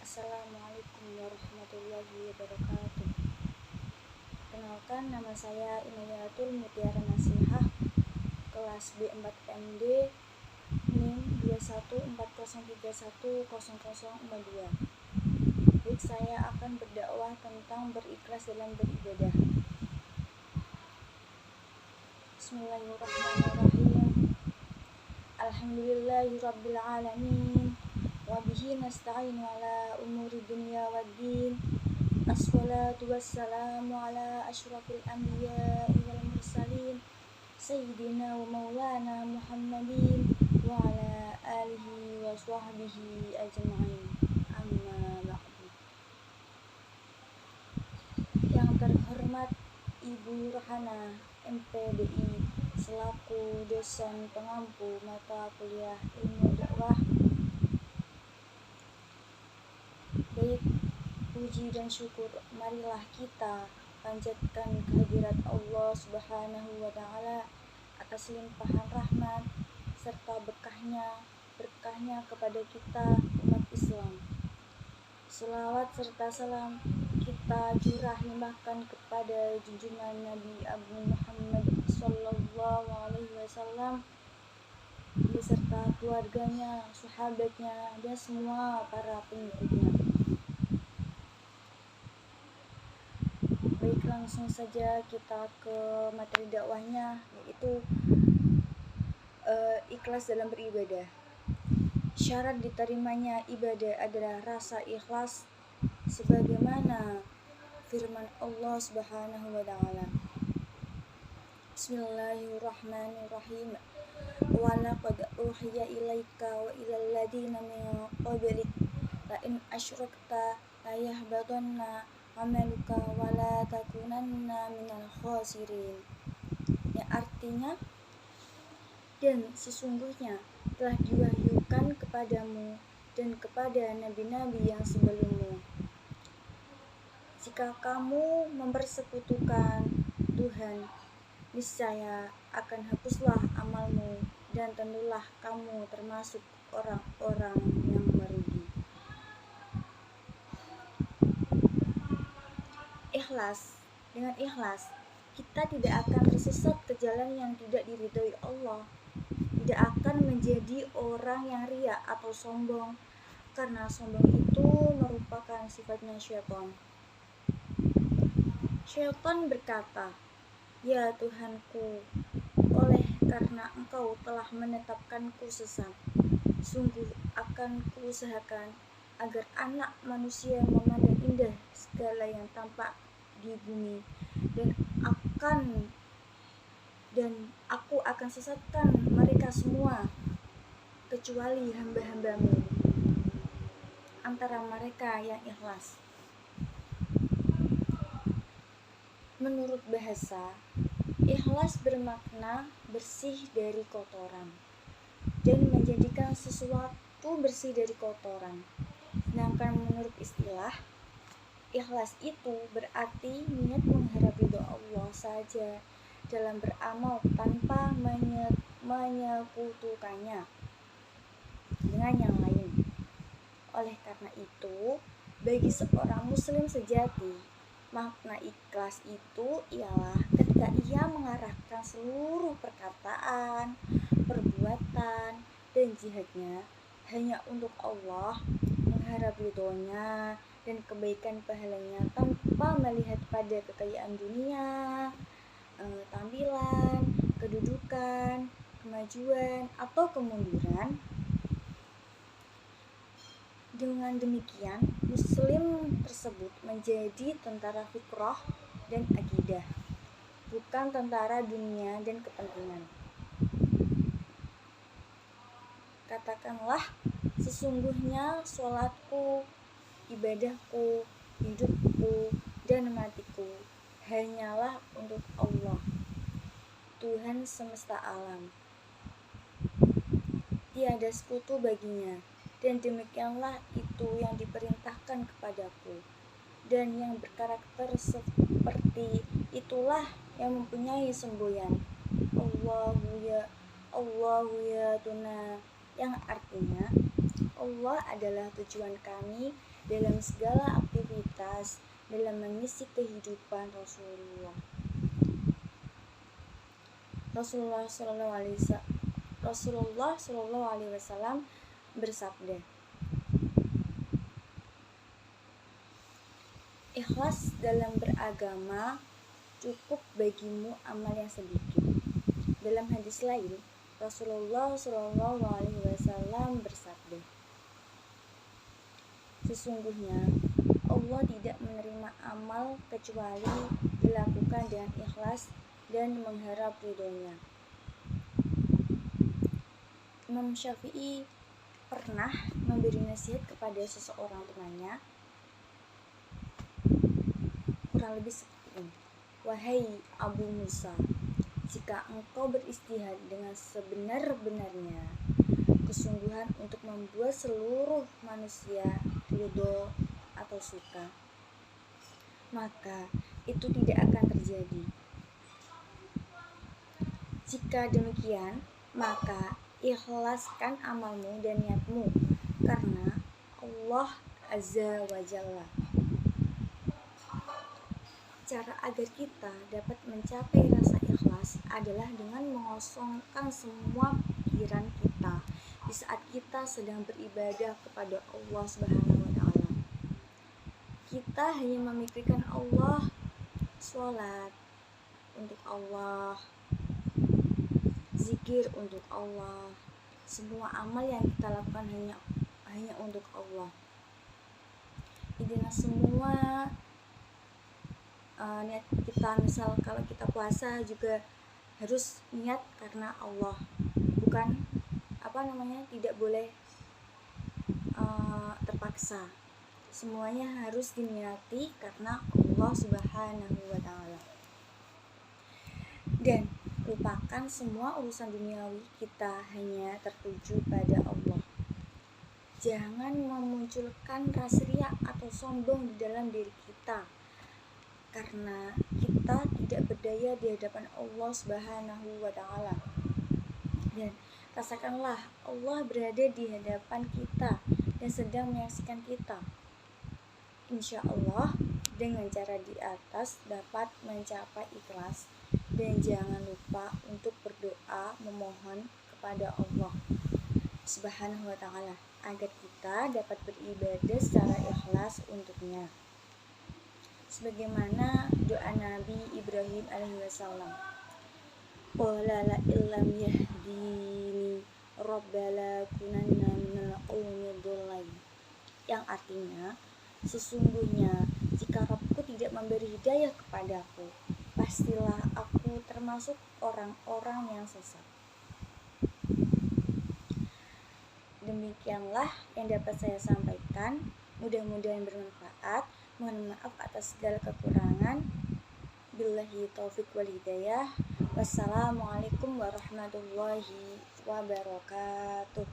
Assalamualaikum warahmatullahi wabarakatuh. Kenalkan, nama saya Inayatul Mutiara Nasihah, kelas B4MD, NIM 2140310042. Baik, saya akan berdakwah tentang berikhlas dalam beribadah. Bismillahirrahmanirrahim. Alhamdulillahirabbil alamin. Wabihi nasta'inu ala umuri dunya waddin. Assalatu wassalamu ala asyrafil anbiya'i wal mursalin Sayyidina wa maulana Muhammadin wa ala alihi wa sahbihi ajma'in. Amma ba'du. Yang terhormat Ibu Rohana MPDI selaku dosen pengampu mata kuliah ilmu dakwah. Baik, puji dan syukur marilah kita panjatkan kehadirat Allah Subhanahu wa Ta'ala atas limpahan rahmat serta berkahnya kepada kita umat Islam. Selawat serta salam kita limpahkan kepada junjungan Nabi Agung Muhammad Sallallahu Alaihi Wasallam beserta keluarganya, sahabatnya, dan semua para pengikutnya. Baik, langsung saja kita ke materi dakwahnya, yaitu ikhlas dalam beribadah. Syarat diterimanya ibadah adalah rasa ikhlas, sebagaimana firman Allah Subhanahu wa Ta'ala. Bismillahirrahmanirrahim. Wa laqad uhiya ilaika wa ilal ladzina min qablik la in asyrakta la yahbatanna amaluka wa la takunanna minal khasirin. Yang artinya, dan sesungguhnya telah diwahyukan kepadamu dan kepada nabi-nabi yang sebelummu, jika kamu mempersekutukan Tuhan, niscaya akan hapuslah amalmu dan tentulah kamu termasuk orang-orang yang merugi. Ikhlas. Dengan ikhlas, kita tidak akan tersesat ke jalan yang tidak diridhoi Allah, tidak akan menjadi orang yang riya atau sombong, karena sombong itu merupakan sifatnya syaitan. Syaitan berkata, "Ya Tuhanku, oleh karena Engkau telah menetapkanku sesat, sungguh akan kuusahakan agar anak manusia memandang indah segala yang tampak di bumi, dan aku akan sesatkan mereka semua kecuali hamba-hambamu antara mereka yang ikhlas." Menurut bahasa, ikhlas bermakna bersih dari kotoran dan menjadikan sesuatu bersih dari kotoran. Sedangkan menurut istilah, ikhlas itu berarti niat mengharap ridho Allah saja dalam beramal tanpa menyekutukannya dengan yang lain. Oleh karena itu, bagi seorang muslim sejati, makna ikhlas itu ialah ketika ia mengarahkan seluruh perkataan, perbuatan, dan jihadnya hanya untuk Allah, mengharap ridhonya dan kebaikan pahalanya tanpa melihat pada kekayaan dunia, tampilan, kedudukan, kemajuan, atau kemunduran. Dengan demikian, muslim tersebut menjadi tentara fikrah dan akidah, bukan tentara dunia dan kepentingan. Katakanlah, sesungguhnya sholatku, ibadahku, hidupku, dan matiku hanyalah untuk Allah, Tuhan semesta alam. Tiada sekutu baginya, dan demikianlah itu yang diperintahkan kepadaku, dan yang berkarakter seperti itulah yang mempunyai semboyan Allahu ya Tuna, yang artinya Allah adalah tujuan kami dalam segala aktivitas dalam mengisi kehidupan Rasulullah. Rasulullah Shallallahu Alaihi Wasallam bersabda, ikhlas dalam beragama cukup bagimu amal yang sedikit. Dalam hadis lain, Rasulullah Shallallahu Alaihi Wasallam bersabda, sesungguhnya Allah tidak menerima amal kecuali dilakukan dengan ikhlas dan mengharap ridhonya. Imam Syafi'i pernah memberi nasihat kepada seseorang temannya, kurang lebih seperti ini. Wahai Abu Musa, jika engkau beristihad dengan sebenar-benarnya kesungguhan untuk membuat seluruh manusia ridho atau suka, maka itu tidak akan terjadi. Jika demikian, maka ikhlaskan amalmu dan niatmu karena Allah Azza wa Jalla. Cara agar kita dapat mencapai rasa ikhlas adalah dengan mengosongkan semua pikiran kita di saat kita sedang beribadah kepada Allah Subhanahu wa Ta'ala. Kita hanya memikirkan Allah, sholat untuk Allah, zikir untuk Allah, semua amal yang kita lakukan hanya untuk Allah. Intinya semua niat kita, misal kalau kita puasa juga harus niat karena Allah, bukan tidak boleh terpaksa. Semuanya harus diniati karena Allah Subhanahu wa Ta'ala. Dan lupakan semua urusan duniawi kita, hanya tertuju pada Allah. Jangan memunculkan rasa riya atau sombong di dalam diri kita, karena kita tidak berdaya di hadapan Allah Subhanahu wa Ta'ala. Dan rasakanlah Allah berada di hadapan kita dan sedang menyaksikan kita. Insya Allah dengan cara di atas dapat mencapai ikhlas. Dan jangan lupa untuk berdoa memohon kepada Allah Subhanahu wa Ta'ala agar kita dapat beribadah secara ikhlas untuknya, sebagaimana doa Nabi Ibrahim alaihi wasallam, qala la illam yahdini rabbala kunanna minal qawmi dhalin, yang artinya sesungguhnya jika Rabbku tidak memberi hidayah kepadaku, pastilah aku termasuk orang-orang yang sesat. Demikianlah yang dapat saya sampaikan, mudah-mudahan bermanfaat. Mohon maaf atas segala kekurangan. Billahi taufiq wal hidayah. Wassalamualaikum warahmatullahi wabarakatuh.